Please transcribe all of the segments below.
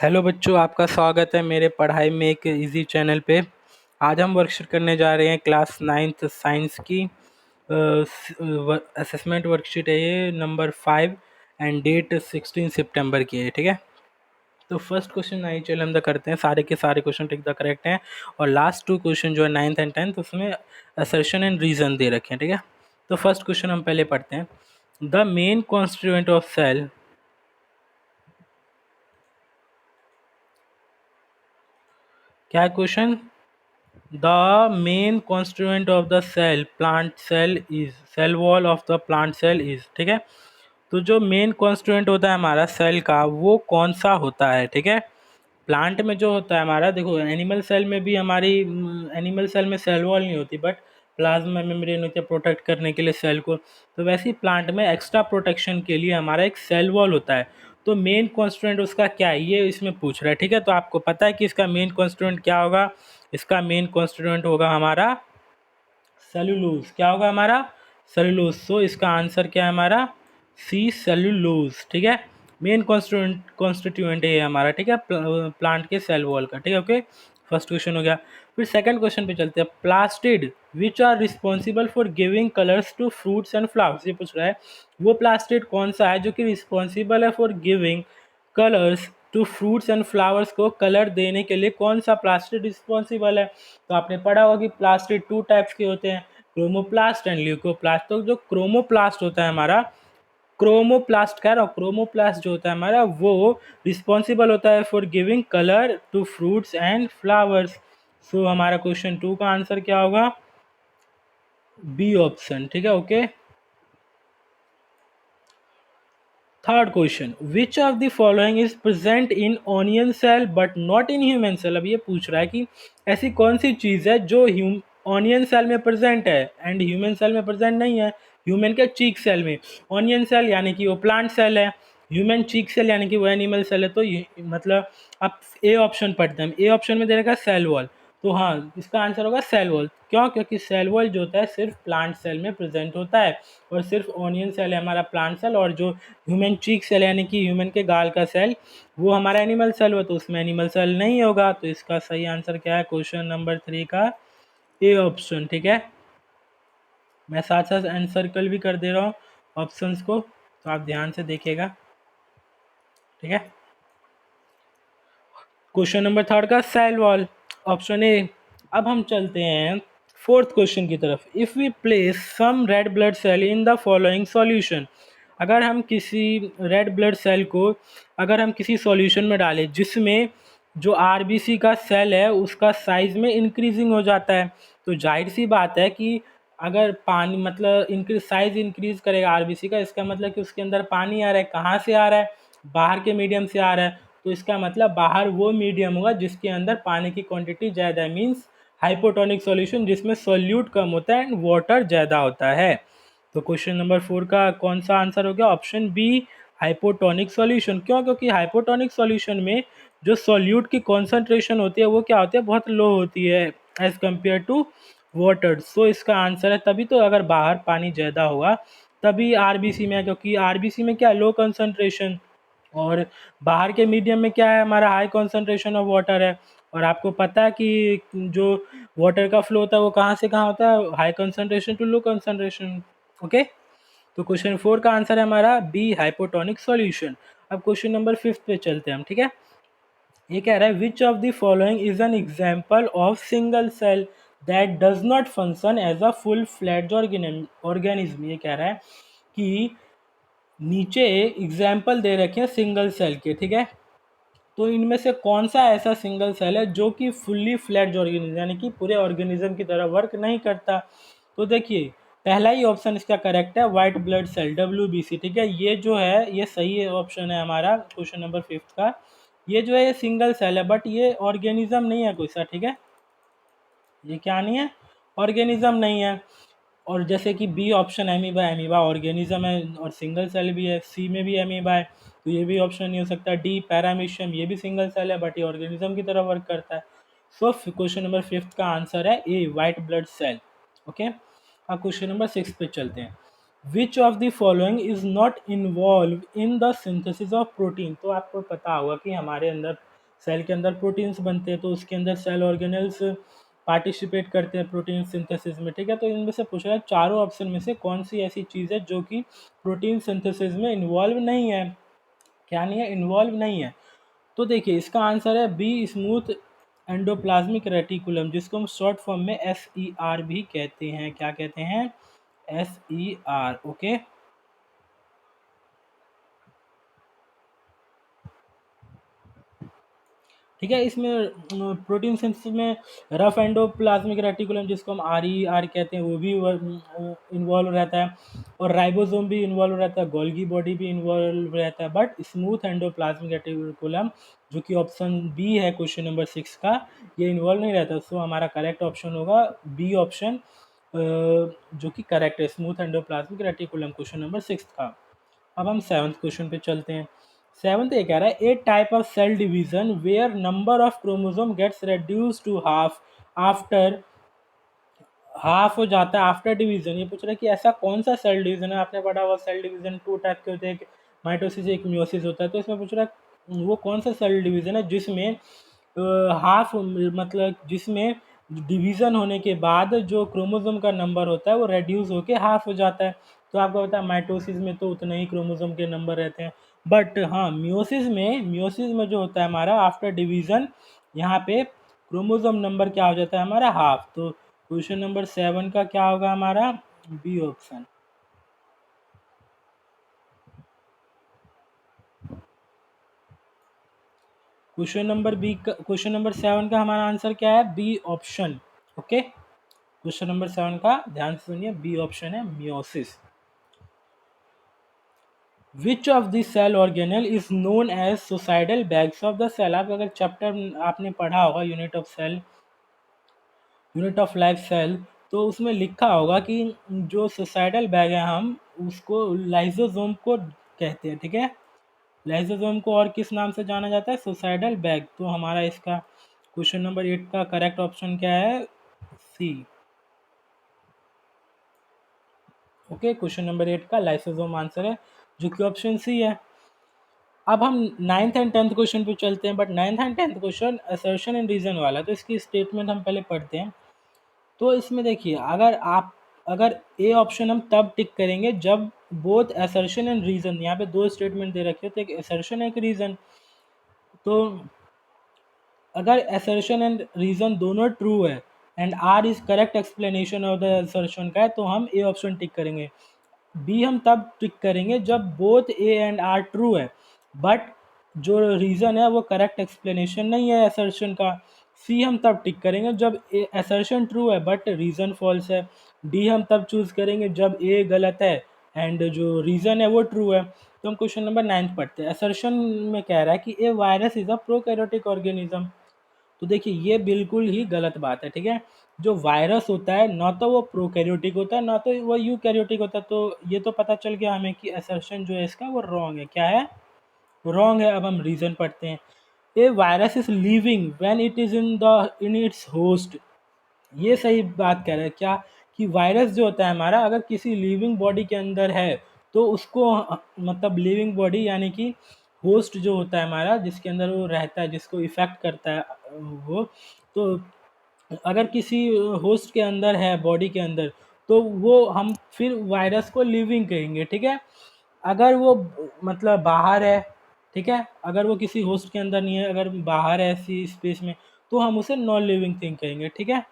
Hello बच्चों, आपका स्वागत है मेरे पढ़ाई में एक इजी चैनल पे। आज हम वर्कशीट करने जा रहे हैं क्लास 9th साइंस की। असेसमेंट वर्कशीट है ये नंबर 5 एंड डेट 16 सितंबर की है। ठीक है, तो फर्स्ट क्वेश्चन आइए चलो हम करते हैं। सारे के सारे क्वेश्चन ठीक द करेक्ट हैं और लास्ट 2 क्वेश्चन जो है 9th एंड 10th उसमें असर्शन एंड रीज़न दे रखे हैं। ठीक है, तो फर्स्ट क्वेश्चन हम पहले पढ़ते हैं। The main constituent of cell, क्या है question? The main constituent of the cell, plant cell is, cell wall of the plant cell is। ठीक है, तो जो मेन कॉन्स्टिट्यूएंट होता है हमारा सेल का वो कौन सा होता है? ठीक है, प्लांट में जो होता है हमारा, देखो एनिमल सेल में भी हमारी, एनिमल सेल में सेल वॉल नहीं होती बट प्लाज्मा मेम्ब्रेन होती है प्रोटेक्ट करने के लिए सेल को। तो वैसे ही प्लांट में एक्स्ट्रा प्रोटेक्शन के लिए हमारा एक सेल वॉल होता है। तो मेन कॉन्स्टिट्यूएंट उसका क्या है ये इसमें पूछ रहा है। ठीक है, तो आपको पता है कि इसका मेन कॉन्स्टिट्यूएंट क्या होगा? इसका मेन कॉन्स्टिट्यूएंट होगा हमारा सेलुलोज। क्या होगा हमारा? सेलुलोज। सो इसका आंसर क्या है हमारा? सी, सेलुलोज। ठीक है, मेन कॉन्स्टिट्यूएंट है हमारा। ठीक है, प्लांट के सेल वॉल का। ठीक है, ओके, फर्स्ट क्वेश्चन हो गया। फिर सेकंड क्वेश्चन पे चलते हैं। Plastid which are responsible for giving colours to fruits and flowers, ये पूछ रहा है वो प्लास्टिड कौन सा है जो कि रिस्पॉन्सिबल है for giving colours to fruits and flowers, को कलर देने के लिए कौन सा प्लास्टिड रिस्पॉन्सिबल है? तो आपने पढ़ा होगा कि प्लास्टिड 2 टाइप्स के होते हैं, क्रोमोप्लास्ट एंड ल्यूकोप्लास्ट। तो जो क्रोमोप्लास्ट होता है हमारा, क्रोमोप्लास्ट कह रहा हूँ, क्रोमोप्लास्ट जो होता है हमारा वो रिस्पॉन्सिबल होता है for giving colour to fruits and flowers. So हमारा क्वेश्चन 2 का आंसर क्या होगा? B option. ठीक है, okay. Third question, which of the following is present in onion cell but not in human cell. अब ये पूछ रहा है कि ऐसी कौन सी चीज़ है जो ऑनियन सेल में प्रेजेंट है एंड ह्यूमन सेल में प्रेजेंट नहीं है। ह्यूमन के चीक सेल में, ऑनियन सेल यानी कि वो प्लांट सेल है, ह्यूमन चीक सेल यानी कि वो एनिमल सेल है। तो ये मतलब आप ए ऑप्शन पढ़ते हैं, ए ऑप्शन में दे रखा है सेल वॉल। तो हाँ, इसका आंसर होगा सेल वॉल। क्यों? क्योंकि सेल वॉल जो होता है सिर्फ प्लांट सेल में प्रेजेंट होता है और सिर्फ ऑनियन सेल है हमारा प्लांट सेल, और जो ह्यूमन चीक सेल यानी कि ह्यूमन के गाल का सेल वो हमारा एनिमल सेल हो, तो उसमें एनिमल सेल नहीं होगा। तो इसका सही आंसर क्या है? क्वेश्चन नंबर 3 का ए ऑप्शन। ठीक है, मैं साथ साथ एंड सर्कल भी कर दे रहा हूँ ऑप्शंस को, तो आप ध्यान से देखिएगा। ठीक है, क्वेश्चन नंबर 3 का सेल वॉल, ऑप्शन ए। अब हम चलते हैं फोर्थ क्वेश्चन की तरफ। If we place some red blood cell in the following solution, अगर हम किसी रेड ब्लड सेल को अगर हम किसी सॉल्यूशन में डालें जिसमें जो आरबीसी का सेल है उसका साइज में इंक्रीजिंग हो जाता है, तो जाहिर सी बात है कि अगर पानी मतलब इंक्रीज साइज इंक्रीज करेगा आरबीसी का, इसका मतलब कि उसके अंदर पानी आ रहा है। कहाँ से आ रहा है? बाहर के मीडियम से आ रहा है। तो इसका मतलब बाहर वो मीडियम होगा जिसके अंदर पानी की क्वांटिटी ज़्यादा है, मीन्स हाइपोटोनिक सॉल्यूशन जिसमें सोल्यूट कम होता है एंड वाटर ज़्यादा होता है। तो क्वेश्चन नंबर 4 का कौन सा आंसर हो गया? Option B, hypotonic solution. क्यों? क्योंकि हाइपोटोनिक सॉल्यूशन में जो सॉल्यूट की कॉन्सेंट्रेशन होती है वो क्या होती है? बहुत लो होती है एज कम्पेयर टू वाटर। सो इसका आंसर है, तभी तो अगर बाहर पानी ज़्यादा होगा तभी आरबीसी में है, क्योंकि आरबीसी में क्या है? लो कंसंट्रेशन, और बाहर के मीडियम में क्या है? हमारा हाई कंसंट्रेशन ऑफ वाटर है। और आपको पता है कि जो वाटर का फ्लो होता है वो कहाँ से कहाँ होता है? High concentration to low concentration. Okay, तो क्वेश्चन 4 का आंसर है हमारा बी, हाइपोटोनिक सॉल्यूशन। अब क्वेश्चन नंबर 5 पे चलते हैं हम। ठीक है, ये कह रहा है which of the following is an example of single cell that does not function as a full fledged organism. ये कह रहा है कि नीचे एग्जाम्पल दे रखे हैं सिंगल सेल के। ठीक है, तो इनमें से कौन सा ऐसा सिंगल सेल है जो कि फुल्ली फ्लैड्ज ऑर्गेनिज्म यानी कि पूरे ऑर्गेनिज्म की तरह वर्क नहीं करता? तो देखिए, पहला ही ऑप्शन इसका करेक्ट है, वाइट ब्लड सेल, WBC। ठीक है, ये जो है ये सही ऑप्शन है हमारा क्वेश्चन नंबर 5 का। ये जो है ये सिंगल सेल है बट ये ऑर्गेनिज्म नहीं है कोई सा। ठीक है, ये क्या नहीं है? ऑर्गेनिज्म नहीं है। और जैसे कि B option amoeba, amoeba organism है और सिंगल सेल भी है। सी में भी एमीबा है तो ये भी ऑप्शन नहीं हो सकता। डी पैरामीशियम, ये भी सिंगल सेल है बट ये ऑर्गेनिज्म की तरह वर्क करता है। सो क्वेश्चन नंबर 5 का आंसर है ए, वाइट ब्लड सेल। ओके, अब क्वेश्चन नंबर 6 पे चलते हैं। विच of the following is not involve in the synthesis of protein. तो आपको पता होगा कि हमारे अंदर सेल के अंदर प्रोटीन्स बनते हैं, तो उसके अंदर सेल ऑर्गेनल्स पार्टिसिपेट करते हैं प्रोटीन सिंथेसिस में, ठीक है। तो इनमें से पूछ रहा है चारों ऑप्शन में से कौन सी ऐसी चीज़ है जो कि प्रोटीन सिंथेसिस में इन्वॉल्व नहीं है, क्या नहीं है, इन्वॉल्व नहीं है। तो देखिए इसका आंसर है बी, स्मूथ एंडोप्लाज्मिक रेटिकुलम, जिसको हम शॉर्ट फॉर्म में SER भी कहते हैं। क्या कहते हैं? SER। ओके, ठीक है। इसमें प्रोटीन सिंथेसिस में रफ एंडोप्लाज्मिक रेटिकुलम, जिसको हम RER कहते हैं, वो भी इन्वॉल्व रहता है, और राइबोसोम भी इन्वॉल्व रहता है, गोल्गी बॉडी भी इन्वॉल्व रहता है। बट स्मूथ एंडोप्लाज्मिक रेटिकुलम, जो कि ऑप्शन बी है क्वेश्चन नंबर 6 का, ये इन्वॉल्व नहीं रहता। सो हमारा करेक्ट ऑप्शन होगा बी ऑप्शन, जो कि करेक्ट है, smooth endoplasmic reticulum, question number 6 का। अब हम 7th क्वेश्चन पे चलते हैं। 7th ये कह रहा है a type of cell division where number of chromosome gets reduce to half after, half हो जाता है आफ्टर डिवीजन। ये पूछ रहा है कि ऐसा कौन सा सेल डिवीजन है। आपने पढ़ा हुआ सेल डिवीजन 2 टाइप के होते हैं, एक माइटोसिस एक मियोसिस होता है। तो इसमें पूछ रहा है वो कौन सा सेल डिवीजन है जिसमें हाफ, मतलब जिसमें डिवीजन होने के बाद जो क्रोमोसोम का नंबर होता है वो रेड्यूस होके हाफ हो जाता है। तो आपको पता है माइटोसिस में तो उतने ही क्रोमोसोम के नंबर रहते हैं, बट हाँ मियोसिस में जो होता है हमारा आफ्टर डिवीजन, यहाँ पे क्रोमोसोम नंबर क्या हो जाता है हमारा, हाफ। तो क्वेश्चन नंबर 7 का क्या होगा हमारा, बी ऑप्शन। क्वेश्चन नंबर 7 का हमारा आंसर क्या है, B option. Okay, question number 7 का ध्यान से सुनिए, बी ऑप्शन है meiosis. Which of the cell organelle is known as suicidal bags of the cell. आप अगर चैप्टर आपने पढ़ा होगा यूनिट ऑफ लाइफ सेल, तो उसमें लिखा होगा कि जो सुसाइडल बैग है हम उसको लाइसोसोम को कहते हैं, ठीक है। लाइसोसोम को और किस नाम से जाना जाता है, सुसाइडल बैग। तो हमारा इसका क्वेश्चन नंबर 8 का करेक्ट ऑप्शन क्या है, सी। ओके, क्वेश्चन नंबर 8 का लाइसोसोम आंसर है, जो कि ऑप्शन सी है। अब हम 9th एंड 10th क्वेश्चन पे चलते हैं, but 9th and 10th question assertion and reason वाला, तो इसकी स्टेटमेंट हम पहले पढ़ते हैं। तो इसमें देखिए अगर ए ऑप्शन हम तब टिक करेंगे जब बोथ असर्शन एंड रीजन, यहाँ पे दो स्टेटमेंट दे रखे हो, तो एक असर्शन एक रीजन। तो अगर असर्शन एंड रीजन दोनों ट्रू है and R is correct explanation of the assertion का है, तो हम ए ऑप्शन टिक करेंगे। बी हम तब टिक करेंगे जब both A and R true है, बट जो रीज़न है वो करेक्ट एक्सप्लेनेशन नहीं है असर्शन का। सी हम तब टिक करेंगे जब ए असर्शन ट्रू है बट रीज़न फॉल्स है। डी हम तब चूज़ करेंगे जब ए गलत है एंड जो रीज़न है वो ट्रू है। तो हम क्वेश्चन नंबर 9 पढ़ते हैं। असर्शन में कह रहा है कि a virus is a prokaryotic organism. तो देखिए ये बिल्कुल ही गलत बात है, ठीक है। जो वायरस होता है ना तो वो प्रोकैरियोटिक होता है ना तो वो यूकैरियोटिक होता है। तो ये तो पता चल गया हमें कि असर्शन जो है इसका वो रॉन्ग है। क्या है, रॉन्ग है। अब हम रीजन पढ़ते हैं। A virus is living when it is in its host. ये सही बात कह रहे हैं क्या, कि वायरस जो होता है हमारा अगर किसी लिविंग बॉडी के अंदर है तो उसको मतलब लिविंग बॉडी यानी कि होस्ट जो होता है हमारा जिसके अंदर वो रहता है, जिसको इफेक्ट करता है वो, तो अगर किसी होस्ट के अंदर है बॉडी के अंदर, तो वो हम फिर वायरस को लिविंग कहेंगे, ठीक है। अगर वो मतलब बाहर है, ठीक है, अगर वो किसी होस्ट के अंदर नहीं है, अगर बाहर है ऐसी स्पेस में, तो हम उसे नॉन लिविंग थिंग कहेंगे, ठीक है।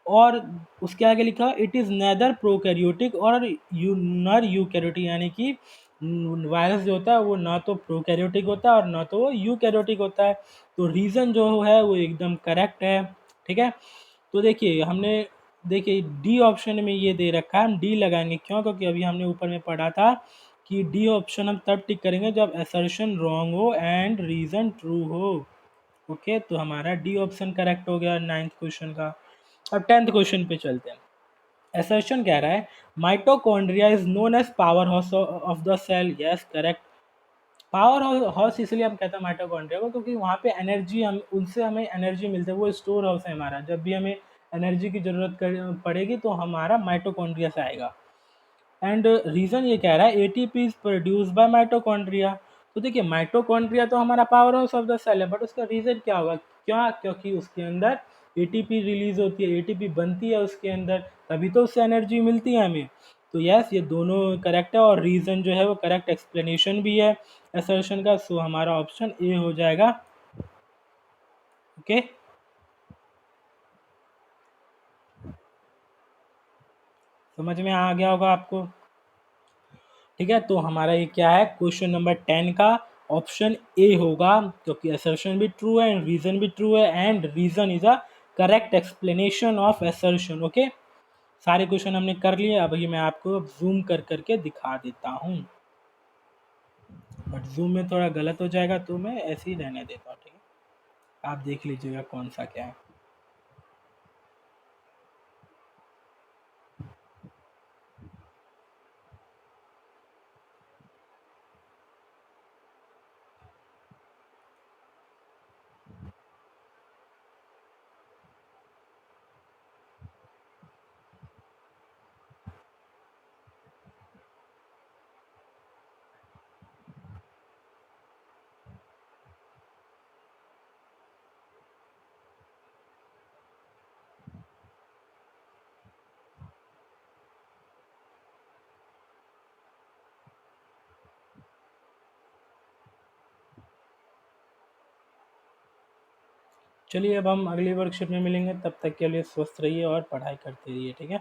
और उसके आगे लिखा इट इज़ नेदर प्रोकैरियोटिक और नर यूकैरियोटिक, यानी कि वायरस जो होता है वो ना तो प्रोकैरियोटिक होता है और ना तो वो यूकैरियोटिक होता है। तो रीज़न जो है वो एकदम करेक्ट है, ठीक है। तो देखिए हमने, देखिए डी ऑप्शन में ये दे रखा है, हम डी लगाएंगे। क्यों? क्योंकि अभी हमने ऊपर में पढ़ा था कि डी ऑप्शन हम तब टिक करेंगे जब असर्शन रॉन्ग हो एंड रीज़न ट्रू हो। ओके, तो हमारा डी ऑप्शन करेक्ट हो गया 9th क्वेश्चन का। अब 10th क्वेश्चन पे चलते हैं। असर्शन कह रहा है mitochondria is known as power house of the cell. Yes, correct. Power house इसलिए हम कहते हैं माइटोकॉन्ड्रिया को क्योंकि वहाँ पे एनर्जी, हम उनसे हमें एनर्जी मिलती है, वो स्टोर हाउस है हमारा। जब भी हमें एनर्जी की ज़रूरत पड़ेगी तो हमारा माइटोकॉन्ड्रिया से आएगा। एंड रीज़न ये कह रहा है ATP is produce by mitochondria. तो देखिए माइटोकॉन्ड्रिया तो हमारा power house of the cell है, बट उसका रीज़न क्या होगा? क्या? क्योंकि उसके अंदर एटीपी रिलीज होती है, एटीपी बनती है उसके अंदर, तभी तो उससे एनर्जी मिलती है हमें। तो यस, ये दोनों करेक्ट है, और रीज़न जो है वो करेक्ट एक्सप्लेनेशन भी है असर्शन का। सो हमारा ऑप्शन ए हो जाएगा। ओके, समझ में आ गया होगा आपको? ठीक है, तो हमारा ये क्या है, क्वेश्चन नंबर 10 का ऑप्शन ए होगा, क्योंकि असर्शन भी ट्रू है एंड रीजन भी ट्रू है, and reason is a correct explanation of assertion. Okay, सारे क्वेश्चन हमने कर लिए। अभी मैं आपको जूम कर करके दिखा देता हूँ, बट जूम में थोड़ा गलत हो जाएगा, तो मैं ऐसे ही रहने देता हूँ। ठीक है, आप देख लीजिएगा कौन सा क्या है। चलिए, अब हम अगली वर्कशीट में मिलेंगे, तब तक के लिए स्वस्थ रहिए और पढ़ाई करते रहिए। ठीक है।